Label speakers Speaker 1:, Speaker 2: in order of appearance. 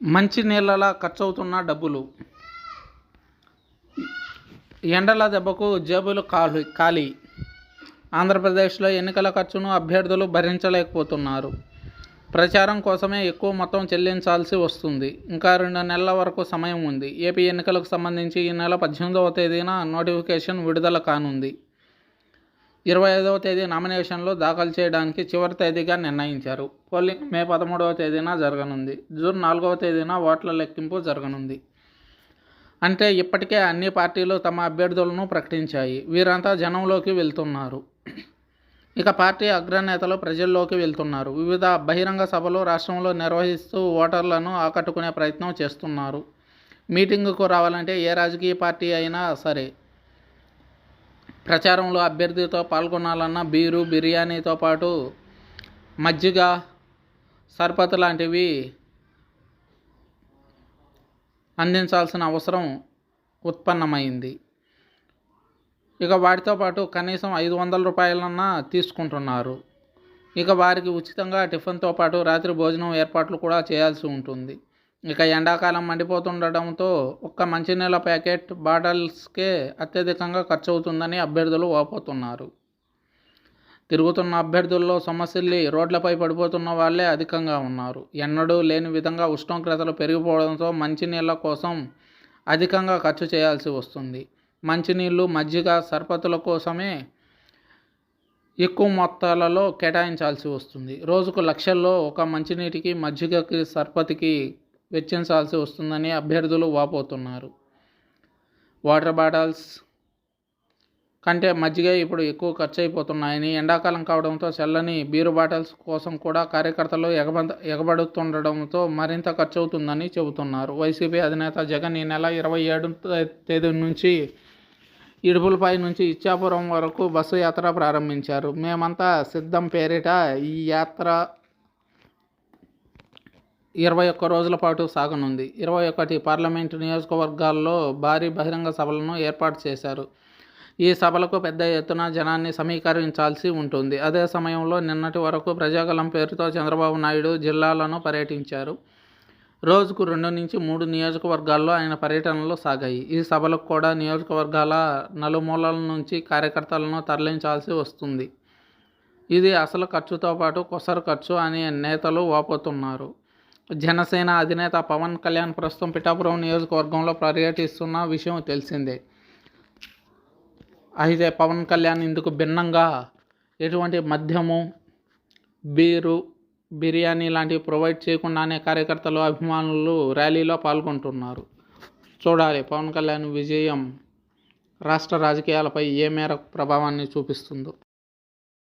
Speaker 1: మంచి నీళ్ళలా ఖర్చవుతున్న డబ్బులు. ఎండల దెబ్బకు జేబులు ఖాళీ. ఆంధ్రప్రదేశ్లో ఎన్నికల ఖర్చును అభ్యర్థులు భరించలేకపోతున్నారు. ప్రచారం కోసమే ఎక్కువ మొత్తం చెల్లించాల్సి వస్తుంది. ఇంకా 2 నెలల వరకు సమయం ఉంది. ఏపీ ఎన్నికలకు సంబంధించి ఈ నెల 18వ తేదీన నోటిఫికేషన్ విడుదల కానుంది. 25వ తేదీ నామినేషన్లు దాఖలు చేయడానికి చివరి తేదీగా నిర్ణయించారు. పోలింగ్ మే 13వ తేదీన జరగనుంది. జూన్ 4వ తేదీన ఓట్ల లెక్కింపు జరగనుంది. అంటే ఇప్పటికే అన్ని పార్టీలు తమ అభ్యర్థులను ప్రకటించాయి. వీరంతా జనంలోకి వెళ్తున్నారు. ఇక పార్టీ అగ్రనేతలు ప్రజల్లోకి వెళ్తున్నారు. వివిధ బహిరంగ సభలు రాష్ట్రంలో నిర్వహిస్తూ ఓటర్లను ఆకట్టుకునే ప్రయత్నం చేస్తున్నారు. మీటింగుకు రావాలంటే ఏ రాజకీయ పార్టీ అయినా సరే ప్రచారంలో అభ్యర్థితో పాల్గొనాలన్న బీరు, బిర్యానీతో పాటు మజ్జిగ, సర్బత్ లాంటివి అందించాల్సిన అవసరం ఉత్పన్నమైంది. ఇక వాటితో పాటు కనీసం 500 రూపాయలన్నా తీసుకుంటున్నారు. ఇక వారికి ఉచితంగా టిఫిన్తో పాటు రాత్రి భోజనం ఏర్పాట్లు కూడా చేయాల్సి ఉంటుంది. ఇక ఎండాకాలం మండిపోతుండటంతో ఒక్క మంచినీళ్ళ ప్యాకెట్, బాటిల్స్కే అత్యధికంగా ఖర్చు అవుతుందని అభ్యర్థులు వాపోతున్నారు. తిరుగుతున్న అభ్యర్థుల్లో సొమ్మసిల్లి రోడ్లపై పడిపోతున్న వాళ్లే అధికంగా ఉన్నారు. ఎన్నడూ లేని విధంగా ఉష్ణోగ్రతలు పెరిగిపోవడంతో మంచినీళ్ళ కోసం అధికంగా ఖర్చు చేయాల్సి వస్తుంది. మంచినీళ్ళు, మజ్జిగ, సర్బత్తుల కోసమే ఎక్కువ మొత్తాలలో కేటాయించాల్సి వస్తుంది. రోజుకు లక్షల్లో ఒక మంచినీటికి, మజ్జిగకి, సర్బత్కి వెచ్చించాల్సి వస్తుందని అభ్యర్థులు వాపోతున్నారు. వాటర్ బాటిల్స్ కంటే మజ్జిగ ఇప్పుడు ఎక్కువ ఖర్చు అయిపోతున్నాయని, ఎండాకాలం కావడంతో చల్లని బీరు బాటిల్స్ కోసం కూడా కార్యకర్తలు ఎగబడుతుండడంతో మరింత ఖర్చు అవుతుందని చెబుతున్నారు. వైసీపీ అధినేత జగన్ ఈ నెల 27వ తేదీ నుంచి ఇడుపులపై నుంచి ఇచ్చాపురం వరకు బస్సు యాత్ర ప్రారంభించారు. మేమంతా సిద్ధం పేరిట ఈ యాత్ర 21 రోజుల పాటు సాగనుంది. 21 పార్లమెంటు నియోజకవర్గాల్లో భారీ బహిరంగ సభలను ఏర్పాటు చేశారు. ఈ సభలకు పెద్ద ఎత్తున జనాన్ని సమీకరించాల్సి ఉంటుంది. అదే సమయంలో నిన్నటి వరకు ప్రజాగళం పేరుతో చంద్రబాబు నాయుడు జిల్లాలను పర్యటించారు. రోజుకు 2 నుంచి 3 నియోజకవర్గాల్లో ఆయన పర్యటనలు సాగాయి. ఈ సభలకు కూడా నియోజకవర్గాల నలుమూలల నుంచి కార్యకర్తలను తరలించాల్సి వస్తుంది. ఇది అసలు ఖర్చుతో పాటు కొసరు ఖర్చు అని నేతలు వాపోతున్నారు. జనసేన అధినేత పవన్ కళ్యాణ్ ప్రస్తుతం పిఠాపురం నియోజకవర్గంలో పర్యటిస్తున్న విషయం తెలిసిందే. అయితే పవన్ కళ్యాణ్ ఇందుకు భిన్నంగా ఎటువంటి మద్యము, బీరు, బిర్యానీ లాంటివి ప్రొవైడ్ చేయకుండానే కార్యకర్తలు, అభిమానులు ర్యాలీలో పాల్గొంటున్నారు. చూడాలి పవన్ కళ్యాణ్ విజయం రాష్ట్ర రాజకీయాలపై ఏ మేరకు ప్రభావాన్ని చూపిస్తుందో.